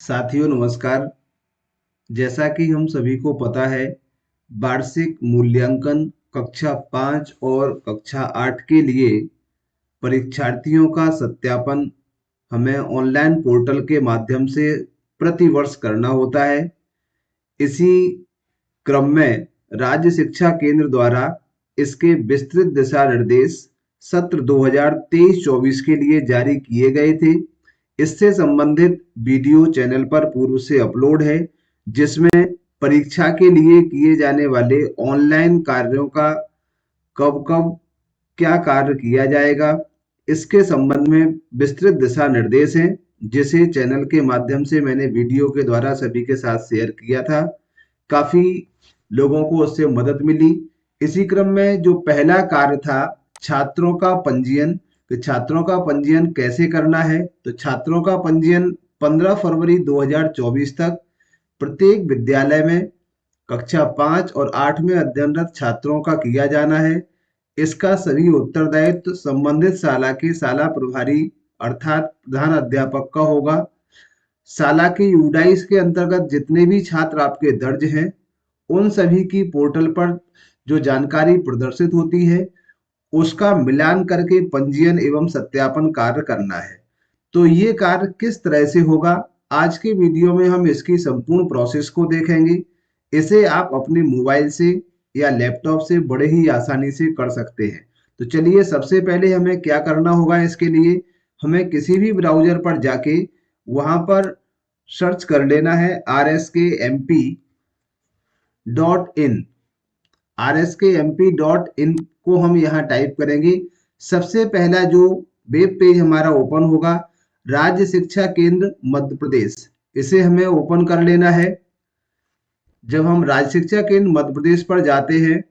साथियों नमस्कार। जैसा कि हम सभी को पता है, वार्षिक मूल्यांकन कक्षा 5 और कक्षा 8 के लिए परीक्षार्थियों का सत्यापन हमें ऑनलाइन पोर्टल के माध्यम से प्रतिवर्ष करना होता है। इसी क्रम में राज्य शिक्षा केंद्र द्वारा इसके विस्तृत दिशा निर्देश सत्र 2023-24 के लिए जारी किए गए थे। इससे संबंधित वीडियो चैनल पर पूर्व से अपलोड है, जिसमें परीक्षा के लिए किए जाने वाले ऑनलाइन कार्यों का कब कब क्या कार्य किया जाएगा, इसके संबंध में विस्तृत दिशा निर्देश हैं, जिसे चैनल के माध्यम से मैंने वीडियो के द्वारा सभी के साथ शेयर किया था। काफी लोगों को उससे मदद मिली। इसी क्रम में जो पहला कार्य था छात्रों का पंजीयन, तो छात्रों का पंजीयन कैसे करना है, तो छात्रों का पंजीयन 15 फरवरी 2024 तक प्रत्येक विद्यालय में कक्षा 5 और 8 में अध्ययनरत छात्रों का किया जाना है। इसका सभी उत्तरदायित्व संबंधित शाला के शाला प्रभारी अर्थात प्रधान अध्यापक का होगा। शाला के यूडाइस के अंतर्गत जितने भी छात्र आपके दर्ज हैं, उन सभी की पोर्टल पर जो जानकारी प्रदर्शित होती है, उसका मिलान करके पंजीयन एवं सत्यापन कार्य करना है। तो ये कार्य किस तरह से होगा, आज के वीडियो में हम इसकी संपूर्ण प्रोसेस को देखेंगे। इसे आप अपने मोबाइल से या लैपटॉप से बड़े ही आसानी से कर सकते हैं। तो चलिए, सबसे पहले हमें क्या करना होगा, इसके लिए हमें किसी भी ब्राउजर पर जाके वहां पर सर्च कर लेना है rskmp.in। rskmp.in को हम यहाँ टाइप करेंगे। सबसे पहला जो वेब पेज हमारा ओपन होगा, राज्य शिक्षा केंद्र मध्य प्रदेश, इसे हमें ओपन कर लेना है। जब हम राज्य शिक्षा केंद्र मध्य प्रदेश पर जाते हैं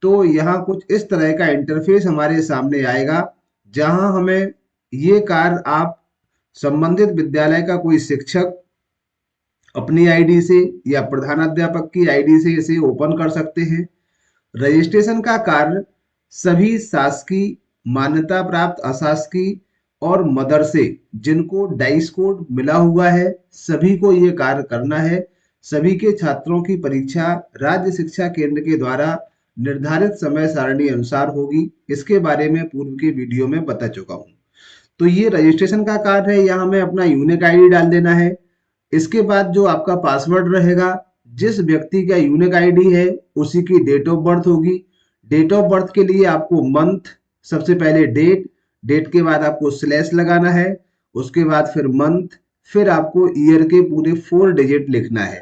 तो यहाँ कुछ इस तरह का इंटरफेस हमारे सामने आएगा, जहाँ हमें ये कार्य आप संबंधित विद्यालय का कोई शिक्षक अपनी आईडी से या प्रधानाध्यापक की आईडी से इसे ओपन कर सकते हैं। रजिस्ट्रेशन का कार्य सभी शासकीय, मान्यता प्राप्त अशासकीय और मदरसे जिनको डाइस कोड मिला हुआ है, सभी को ये कार्य करना है। सभी के छात्रों की परीक्षा राज्य शिक्षा केंद्र के द्वारा निर्धारित समय सारणी अनुसार होगी। इसके बारे में पूर्व के वीडियो में बता चुका हूँ। तो ये रजिस्ट्रेशन का कार्य है, यहाँ हमें अपना यूनिक आईडी डाल देना है। इसके बाद जो आपका पासवर्ड रहेगा, जिस व्यक्ति का यूनिक आईडी है उसी की डेट ऑफ बर्थ होगी। डेट ऑफ बर्थ के लिए आपको मंथ, सबसे पहले डेट, डेट के बाद आपको स्लैश लगाना है, उसके बाद फिर मंथ, फिर आपको ईयर के पूरे 4 डिजिट लिखना है।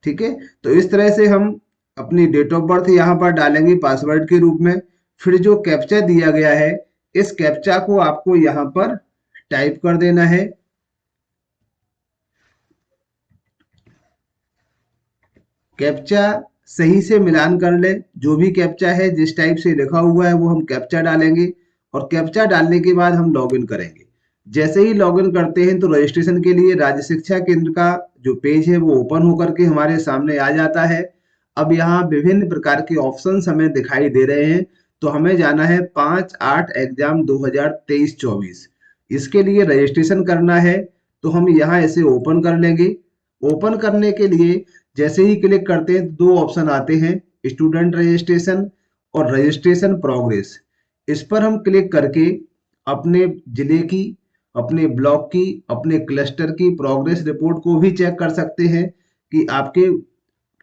ठीक है, तो इस तरह से हम अपनी डेट ऑफ बर्थ यहाँ पर डालेंगे पासवर्ड के रूप में। फिर जो कैप्चा दिया गया है, इस कैप्चा को आपको यहाँ पर टाइप कर देना है। कैप्चा सही से मिलान कर ले, जो भी कैप्चा है जिस टाइप से लिखा हुआ है वो हम कैप्चा डालेंगे, और कैप्चा डालने के बाद हम लॉगिन करेंगे। जैसे ही लॉगिन करते हैं तो रजिस्ट्रेशन के लिए राज्य शिक्षा केंद्र का जो पेज है वो ओपन होकर के हमारे सामने आ जाता है। अब यहाँ विभिन्न प्रकार के ऑप्शंस हमें दिखाई दे रहे हैं। तो हमें जाना है 5-8 एग्जाम 2023-24, इसके लिए रजिस्ट्रेशन करना है। तो हम यहाँ इसे ओपन कर लेंगे। ओपन करने के लिए जैसे ही क्लिक करते हैं तो 2 ऑप्शन आते हैं, स्टूडेंट रजिस्ट्रेशन और रजिस्ट्रेशन प्रोग्रेस। इस पर हम क्लिक करके अपने जिले की, अपने ब्लॉक की, अपने क्लस्टर की प्रोग्रेस रिपोर्ट को भी चेक कर सकते हैं कि आपके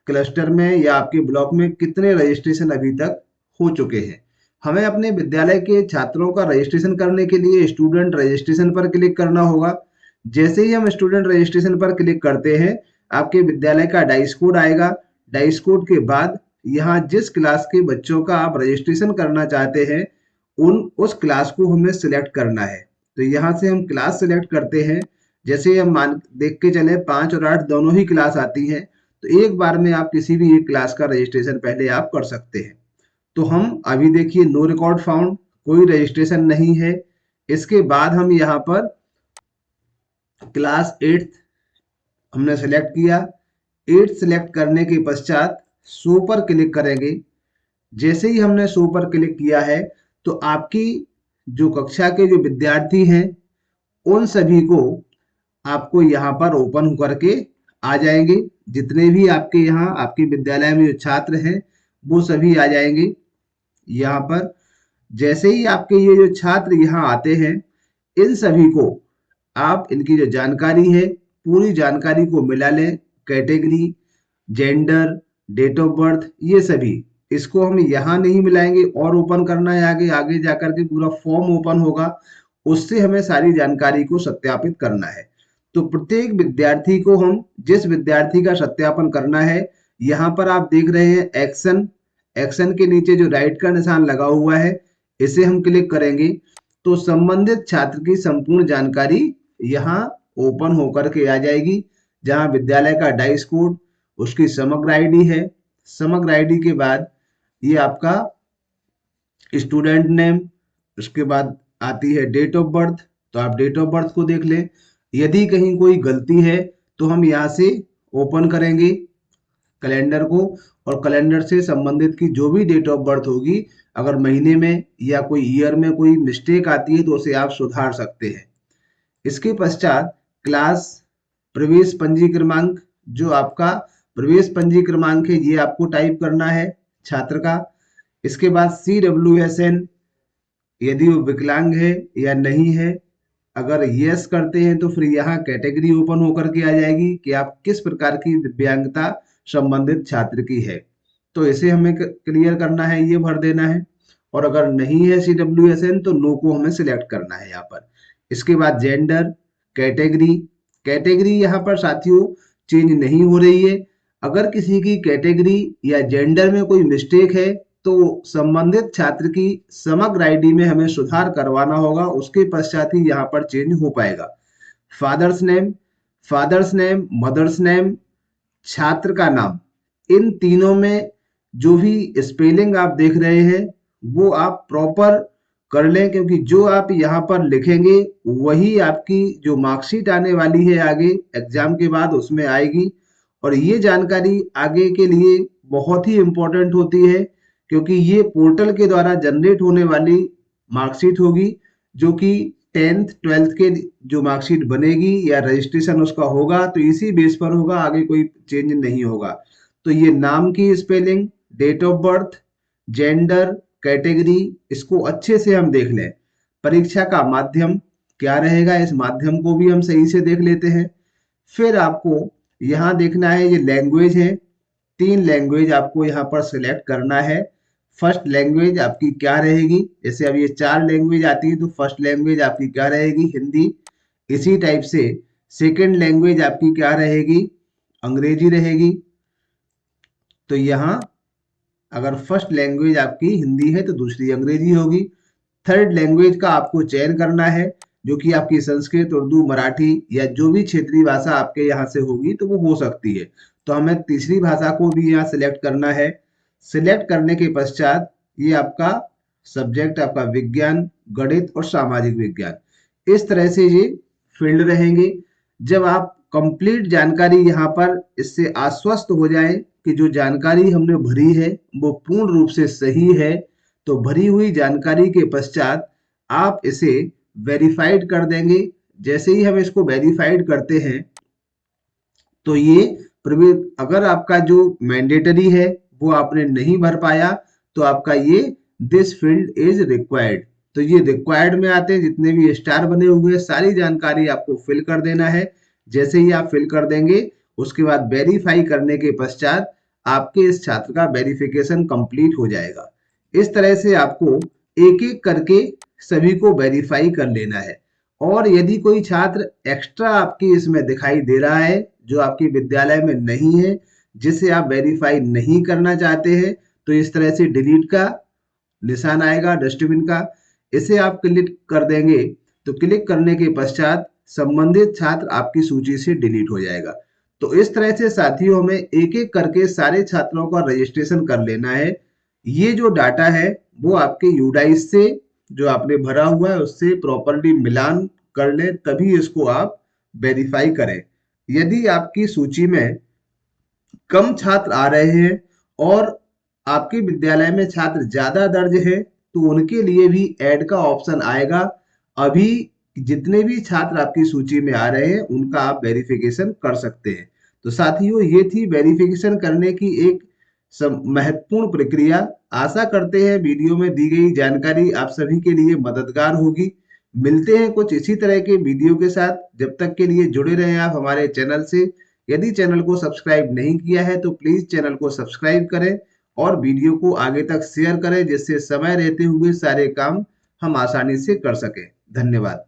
क्लस्टर में या आपके ब्लॉक में कितने रजिस्ट्रेशन अभी तक हो चुके हैं। हमें अपने विद्यालय के छात्रों का रजिस्ट्रेशन करने के लिए स्टूडेंट रजिस्ट्रेशन पर क्लिक करना होगा। जैसे ही हम स्टूडेंट रजिस्ट्रेशन पर क्लिक करते हैं, आपके विद्यालय का डाइस कोड आएगा। डाइस कोड के बाद यहाँ जिस क्लास के बच्चों का आप रजिस्ट्रेशन करना चाहते हैं, उस क्लास को हमें सिलेक्ट करना है। तो यहाँ से हम क्लास सिलेक्ट करते हैं। जैसे हम मान देख के चले 5 और 8 दोनों ही क्लास आती हैं, तो एक बार में आप किसी भी एक क्लास का रजिस्ट्रेशन पहले आप कर सकते हैं। तो हम अभी देखिए नो रिकॉर्ड फाउंड, कोई रजिस्ट्रेशन नहीं है। इसके बाद हम यहाँ पर क्लास 8 हमने सेलेक्ट किया। 8 सेलेक्ट करने के पश्चात शो पर क्लिक करेंगे। जैसे ही हमने शो पर क्लिक किया है तो आपकी जो कक्षा के जो विद्यार्थी हैं, उन सभी को आपको यहाँ पर ओपन होकर के आ जाएंगे। जितने भी आपके यहाँ आपके विद्यालय में जो छात्र हैं वो सभी आ जाएंगे यहाँ पर। जैसे ही आपके ये जो छात्र यहाँ आते हैं, इन सभी को आप इनकी जो जानकारी है पूरी जानकारी को मिला लें। Category, gender, date of birth, ये सभी इसको हम यहाँ नहीं मिलाएंगे और ओपन करना है आगे। आगे जाकर के पूरा फॉर्म ओपन होगा, उससे हमें सारी जानकारी को सत्यापित करना है। तो प्रत्येक विद्यार्थी को हम जिस विद्यार्थी का सत्यापन करना है, यहाँ पर आप देख रहे हैं एक्शन। एक्शन के नीचे जो राइट का निशान लगा हुआ है, इसे हम क्लिक करेंगे तो संबंधित छात्र की संपूर्ण जानकारी यहाँ ओपन होकर के आ जाएगी। जहाँ विद्यालय का डाइस कोड, उसकी समग्र आईडी है। समग्र आईडी के बाद ये आपका स्टूडेंट नेम, उसके बाद आती है डेट ऑफ बर्थ। तो आप डेट ऑफ बर्थ को देख लें। यदि कहीं कोई गलती है तो हम यहाँ से ओपन करेंगे कैलेंडर को, और कैलेंडर से संबंधित की जो भी डेट ऑफ बर्थ होगी, अगर महीने में या कोई ईयर में कोई मिस्टेक आती है तो उसे आप सुधार सकते हैं। इसके पश्चात क्लास, प्रवेश पंजी क्रमांक, जो आपका प्रवेश पंजी क्रमांक है ये आपको टाइप करना है छात्र का। इसके बाद CWSN, यदि वो विकलांग है या नहीं है। अगर यस करते हैं तो फिर यहाँ कैटेगरी ओपन होकर के आ जाएगी कि आप किस प्रकार की दिव्यांगता संबंधित छात्र की है। तो इसे हमें क्लियर करना है, ये भर देना है। और अगर नहीं है CWSN तो नो को हमें सिलेक्ट करना है यहाँ पर। इसके बाद जेंडर, कैटेगरी। कैटेगरी यहाँ पर साथियों चेंज नहीं हो रही है। अगर किसी की कैटेगरी या जेंडर में कोई मिस्टेक है तो संबंधित छात्र की समग्र आईडी में हमें सुधार करवाना होगा, उसके पश्चात ही यहाँ पर चेंज हो पाएगा। Father's name, father's name, mother's name, छात्र का नाम, इन तीनों में जो भी स्पेलिंग आप देख रहे हैं वो आप प्रॉपर कर लें, क्योंकि जो आप यहाँ पर लिखेंगे वही आपकी जो मार्कशीट आने वाली है आगे एग्जाम के बाद उसमें आएगी। और ये जानकारी आगे के लिए बहुत ही इम्पोर्टेंट होती है, क्योंकि ये पोर्टल के द्वारा जनरेट होने वाली मार्कशीट होगी, जो कि 10th 12th के जो मार्कशीट बनेगी या रजिस्ट्रेशन उसका होगा तो इसी बेस पर होगा, आगे कोई चेंज नहीं होगा। तो ये नाम की spelling, date of birth, gender, category, इसको अच्छे से हम देख लें। परीक्षा का माध्यम क्या रहेगा, इस माध्यम को भी हम सही से देख लेते हैं। फिर आपको यहाँ देखना है ये लैंग्वेज है। 3 लैंग्वेज आपको यहाँ पर सिलेक्ट करना है। फर्स्ट लैंग्वेज आपकी क्या रहेगी, जैसे अब ये 4 लैंग्वेज आती है तो फर्स्ट लैंग्वेज आपकी क्या रहेगी, हिंदी। इसी टाइप से सेकंड लैंग्वेज आपकी क्या रहेगी, अंग्रेजी रहेगी। तो यहाँ अगर फर्स्ट लैंग्वेज आपकी हिंदी है तो दूसरी अंग्रेजी होगी। थर्ड लैंग्वेज का आपको चयन करना है, जो कि आपकी संस्कृत, उर्दू, मराठी या जो भी क्षेत्रीय भाषा आपके यहाँ से होगी तो वो हो सकती है। तो हमें तीसरी भाषा को भी यहाँ सिलेक्ट करना है। सिलेक्ट करने के पश्चात ये आपका सब्जेक्ट आपका विज्ञान, गणित और सामाजिक विज्ञान, इस तरह से ये फील्ड रहेंगे। जब आप कंप्लीट जानकारी यहाँ पर इससे आश्वस्त हो जाए कि जो जानकारी हमने भरी है वो पूर्ण रूप से सही है, तो भरी हुई जानकारी के पश्चात आप इसे वेरीफाइड कर देंगे। जैसे ही हम इसको वेरीफाइड करते हैं तो ये अगर आपका जो मैंडेटरी है वो आपने नहीं भर पाया तो आपका ये दिस फील्ड इज रिक्वायर्ड, तो ये रिक्वायर्ड में आते हैं। जितने भी स्टार बने हुए सारी जानकारी आपको फिल कर देना है। जैसे ही आप फिल कर देंगे उसके बाद वेरीफाई करने के पश्चात आपके इस छात्र का वेरिफिकेशन कंप्लीट हो जाएगा। इस तरह से आपको एक एक करके सभी को वेरीफाई कर लेना है। और यदि कोई छात्र एक्स्ट्रा आपकी इसमें दिखाई दे रहा है जो आपके विद्यालय में नहीं है, जिसे आप वेरीफाई नहीं करना चाहते हैं, तो इस तरह से डिलीट का निशान आएगा डस्टबिन का, इसे आप क्लिक कर देंगे तो क्लिक करने के पश्चात संबंधित छात्र आपकी सूची से डिलीट हो जाएगा। तो इस तरह से साथियों हमें एक एक करके सारे छात्रों का रजिस्ट्रेशन कर लेना है। ये जो डाटा है वो आपके यूडाइस से जो आपने भरा हुआ है उससे प्रॉपरली मिलान कर लें, तभी इसको आप वेरीफाई करें। यदि आपकी सूची में कम छात्र आ रहे हैं और आपके विद्यालय में छात्र ज्यादा दर्ज है तो उनके लिए भी ऐड का ऑप्शन आएगा। अभी कि जितने भी छात्र आपकी सूची में आ रहे हैं उनका आप वेरिफिकेशन कर सकते हैं। तो साथियों, ये थी वेरिफिकेशन करने की एक महत्वपूर्ण प्रक्रिया। आशा करते हैं वीडियो में दी गई जानकारी आप सभी के लिए मददगार होगी। मिलते हैं कुछ इसी तरह के वीडियो के साथ। जब तक के लिए जुड़े रहें आप हमारे चैनल से। यदि चैनल को सब्सक्राइब नहीं किया है तो प्लीज चैनल को सब्सक्राइब करें और वीडियो को आगे तक शेयर करें, जिससे समय रहते हुए सारे काम हम आसानी से कर सकें। धन्यवाद।